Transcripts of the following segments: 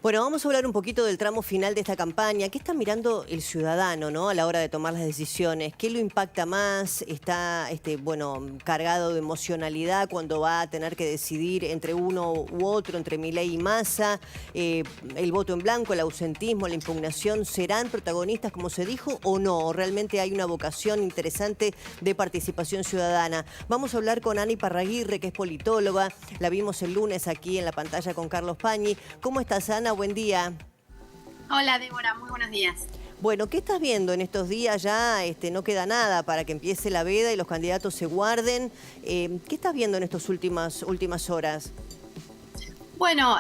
Bueno, vamos a hablar un poquito del tramo final de esta campaña. ¿Qué está mirando el ciudadano, ¿no?, a la hora de tomar las decisiones? ¿Qué lo impacta más? ¿Está bueno, cargado de emocionalidad cuando va a tener que decidir entre uno u otro, entre Milei y Massa? ¿El voto en blanco, el ausentismo, la impugnación serán protagonistas, como se dijo, o no? ¿O realmente hay una vocación interesante de participación ciudadana? Vamos a hablar con Ana Iparraguirre, que es politóloga. La vimos el lunes aquí en la pantalla con Carlos Pañi. ¿Cómo estás, Ana? Buen día. Hola, Débora, muy buenos días. Bueno, ¿qué estás viendo en estos días? Ya no queda nada para que empiece la veda y los candidatos se guarden. ¿Qué estás viendo en estas últimas horas? Bueno,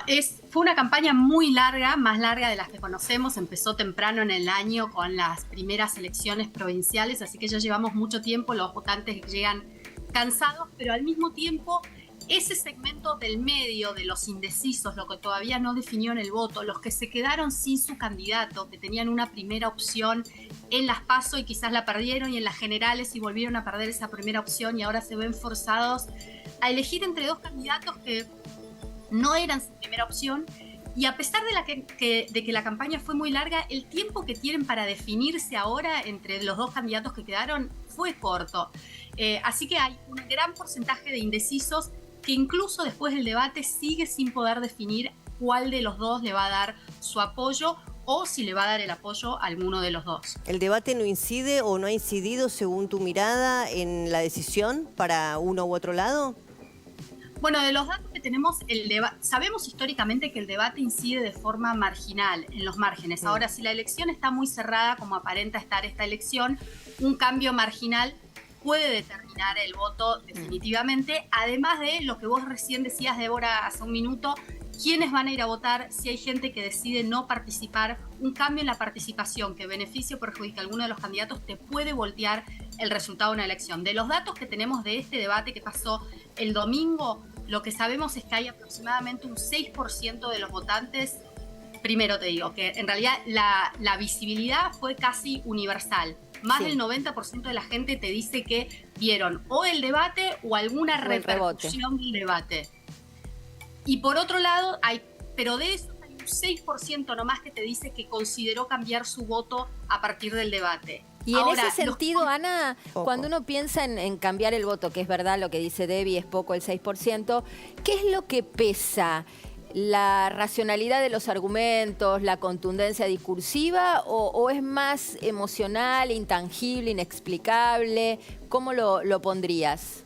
fue una campaña muy larga, más larga de las que conocemos. Empezó temprano en el año con las primeras elecciones provinciales, así que ya llevamos mucho tiempo, los votantes llegan cansados, pero al mismo tiempo ese segmento del medio de los indecisos, lo que todavía no definió en el voto, los que se quedaron sin su candidato, que tenían una primera opción en las PASO y quizás la perdieron, y en las generales y volvieron a perder esa primera opción y ahora se ven forzados a elegir entre dos candidatos que no eran su primera opción. Y a pesar de que la campaña fue muy larga, el tiempo que tienen para definirse ahora entre los dos candidatos que quedaron fue corto. Así que hay un gran porcentaje de indecisos que incluso después del debate sigue sin poder definir cuál de los dos le va a dar su apoyo o si le va a dar el apoyo a alguno de los dos. ¿El debate no incide o no ha incidido, según tu mirada, en la decisión para uno u otro lado? Bueno, de los datos que tenemos, sabemos históricamente que el debate incide de forma marginal, en los márgenes. Ahora, si la elección está muy cerrada, como aparenta estar esta elección, un cambio marginal puede determinar el voto definitivamente, además de lo que vos recién decías, Débora, hace un minuto, quiénes van a ir a votar, si hay gente que decide no participar. Un cambio en la participación que beneficie o perjudique a alguno de los candidatos te puede voltear el resultado de una elección. De los datos que tenemos de este debate que pasó el domingo, lo que sabemos es que hay aproximadamente un 6% de los votantes. Primero te digo que en realidad la visibilidad fue casi universal. Más del 90% de la gente te dice que vieron o el debate o alguna repercusión del debate. Y por otro lado, pero de eso hay un 6% nomás que te dice que consideró cambiar su voto a partir del debate. Y ahora, en ese sentido, Ana, cuando uno piensa en cambiar el voto, que es verdad lo que dice Debbie, es poco el 6%, ¿qué es lo que pesa? ¿La racionalidad de los argumentos, la contundencia discursiva o es más emocional, intangible, inexplicable? ¿Cómo lo pondrías?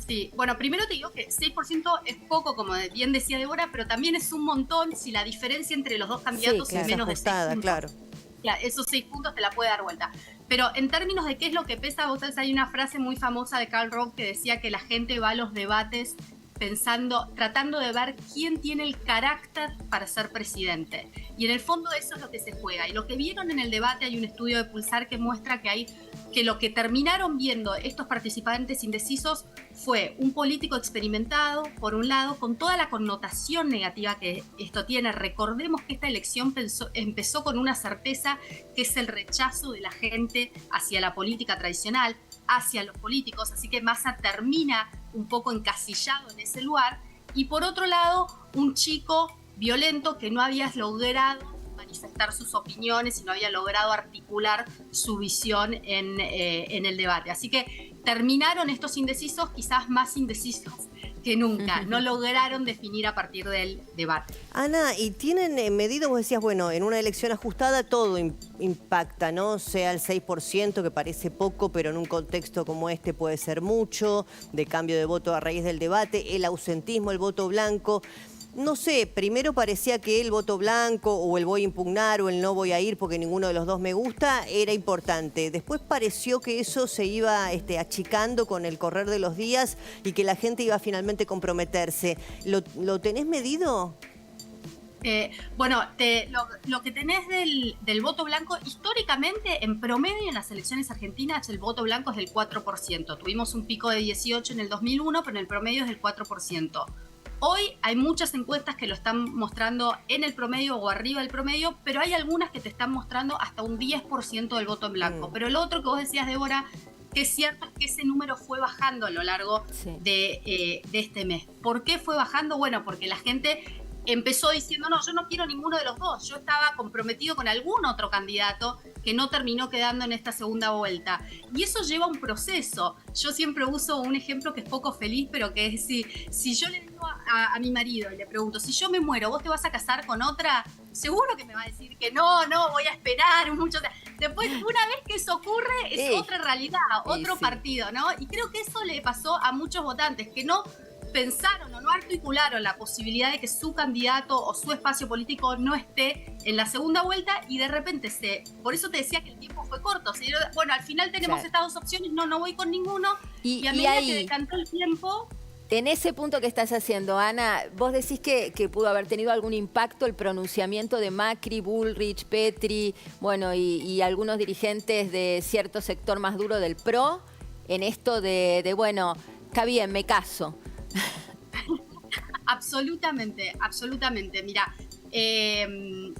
Sí, bueno, primero te digo que 6% es poco, como bien decía Débora, pero también es un montón si la diferencia entre los dos candidatos es menos de 6 puntos. Claro. Esos 6 puntos te la puede dar vuelta. Pero en términos de qué es lo que pesa, vos sabés, hay una frase muy famosa de Karl Rove que decía que la gente va a los debates tratando de ver quién tiene el carácter para ser presidente. Y en el fondo eso es lo que se juega. Y lo que vieron en el debate, hay un estudio de Pulsar que muestra que lo que terminaron viendo estos participantes indecisos fue un político experimentado, por un lado, con toda la connotación negativa que esto tiene. Recordemos que esta elección empezó con una certeza, que es el rechazo de la gente hacia la política tradicional, hacia los políticos, así que Massa termina un poco encasillado en ese lugar. Y por otro lado, un chico violento que no había logrado manifestar sus opiniones y no había logrado articular su visión en el debate. Así que terminaron estos indecisos quizás más indecisos que nunca. No lograron definir a partir del debate. Ana, ¿y tienen medido? Vos decías, bueno, en una elección ajustada todo impacta, ¿no? Sea el 6%, que parece poco, pero en un contexto como este puede ser mucho, de cambio de voto a raíz del debate, el ausentismo, el voto blanco. No sé, primero parecía que el voto blanco o el voy a impugnar o el no voy a ir porque ninguno de los dos me gusta era importante. Después pareció que eso se iba achicando con el correr de los días y que la gente iba finalmente a comprometerse. ¿Lo tenés medido? Bueno, lo que tenés del voto blanco, históricamente, en promedio en las elecciones argentinas, el voto blanco es del 4%. Tuvimos un pico de 18 en el 2001, pero en el promedio es del 4%. Hoy hay muchas encuestas que lo están mostrando en el promedio o arriba del promedio, pero hay algunas que te están mostrando hasta un 10% del voto en blanco. Pero lo otro que vos decías, Débora, que es cierto es que ese número fue bajando a lo largo de este mes. ¿Por qué fue bajando? Bueno, porque la gente empezó diciendo, no, yo no quiero ninguno de los dos. Yo estaba comprometido con algún otro candidato que no terminó quedando en esta segunda vuelta. Y eso lleva un proceso. Yo siempre uso un ejemplo que es poco feliz, pero que es si yo le digo a mi marido y le pregunto, si yo me muero, ¿vos te vas a casar con otra? Seguro que me va a decir que no, voy a esperar mucho. Después, una vez que eso ocurre, es otra realidad, otro partido, ¿no? Y creo que eso le pasó a muchos votantes, que no pensaron o no articularon la posibilidad de que su candidato o su espacio político no esté en la segunda vuelta y de repente por eso te decía que el tiempo fue corto. Bueno, al final tenemos estas dos opciones, no voy con ninguno y a medida que decantó el tiempo... En ese punto que estás haciendo, Ana, vos decís que pudo haber tenido algún impacto el pronunciamiento de Macri, Bullrich, Petri, bueno, y algunos dirigentes de cierto sector más duro del PRO en esto de bueno, está bien, me caso. Absolutamente, absolutamente. Mira,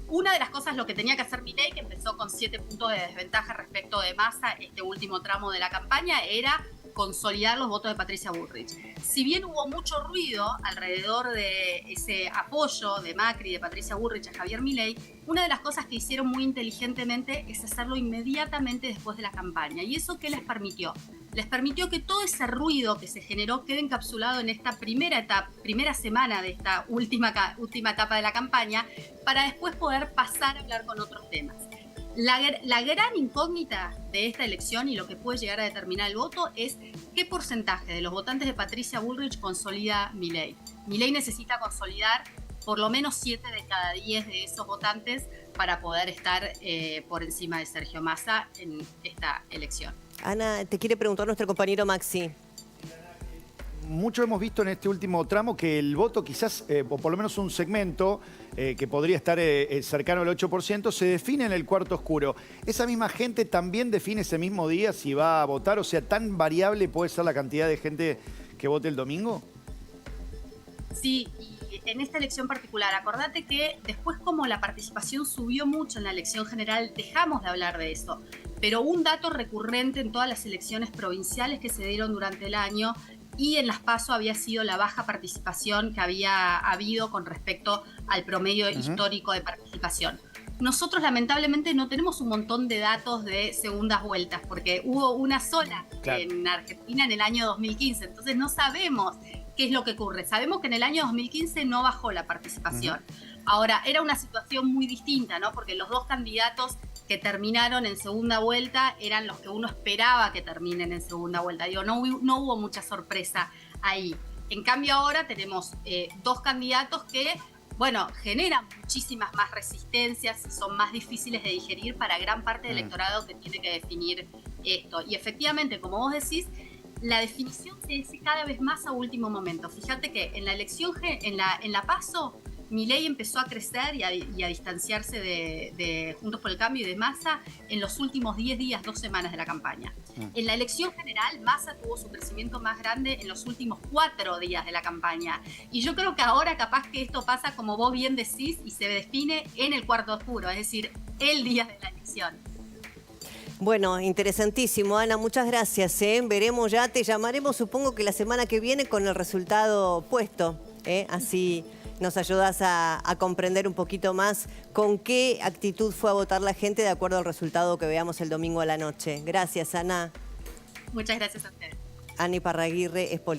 una de las cosas lo que tenía que hacer Milei, que empezó con 7 puntos de desventaja respecto de Massa este último tramo de la campaña, era consolidar los votos de Patricia Bullrich. Si bien hubo mucho ruido alrededor de ese apoyo de Macri y de Patricia Bullrich a Javier Milei, una de las cosas que hicieron muy inteligentemente es hacerlo inmediatamente después de la campaña. ¿Y eso qué les permitió? Les permitió que todo ese ruido que se generó quede encapsulado en esta primera semana de esta última etapa de la campaña, para después poder pasar a hablar con otros temas. La gran incógnita de esta elección y lo que puede llegar a determinar el voto es qué porcentaje de los votantes de Patricia Bullrich consolida Milei. Milei necesita consolidar por lo menos 7 de cada 10 de esos votantes para poder estar por encima de Sergio Massa en esta elección. Ana, te quiere preguntar nuestro compañero Maxi. Mucho hemos visto en este último tramo que el voto quizás, o por lo menos un segmento que podría estar cercano al 8%, se define en el cuarto oscuro. ¿Esa misma gente también define ese mismo día si va a votar? O sea, ¿tan variable puede ser la cantidad de gente que vote el domingo? Sí, y en esta elección particular, acordate que después como la participación subió mucho en la elección general, dejamos de hablar de eso. Pero un dato recurrente en todas las elecciones provinciales que se dieron durante el año y en las PASO había sido la baja participación que había habido con respecto al promedio histórico de participación. Nosotros lamentablemente no tenemos un montón de datos de segundas vueltas porque hubo una sola en Argentina en el año 2015, entonces no sabemos qué es lo que ocurre. Sabemos que en el año 2015 no bajó la participación. Ahora, era una situación muy distinta, ¿no? Porque los dos candidatos que terminaron en segunda vuelta eran los que uno esperaba que terminen en segunda vuelta. Digo, no hubo mucha sorpresa ahí. En cambio ahora tenemos dos candidatos que, bueno, generan muchísimas más resistencias y son más difíciles de digerir para gran parte del electorado que tiene que definir esto. Y efectivamente, como vos decís, la definición se hace cada vez más a último momento. Fíjate que en la elección, en la PASO, Milei empezó a crecer y a distanciarse de Juntos por el Cambio y de Massa en los últimos 10 días, 2 semanas de la campaña. En la elección general, Massa tuvo su crecimiento más grande en los últimos 4 días de la campaña. Y yo creo que ahora capaz que esto pasa, como vos bien decís, y se define en el cuarto oscuro, es decir, el día de la elección. Bueno, interesantísimo, Ana, muchas gracias. Veremos ya, te llamaremos supongo que la semana que viene con el resultado puesto. Así nos ayudas a comprender un poquito más con qué actitud fue a votar la gente de acuerdo al resultado que veamos el domingo a la noche. Gracias, Ana. Muchas gracias a ustedes. Ana Iparraguirre es política.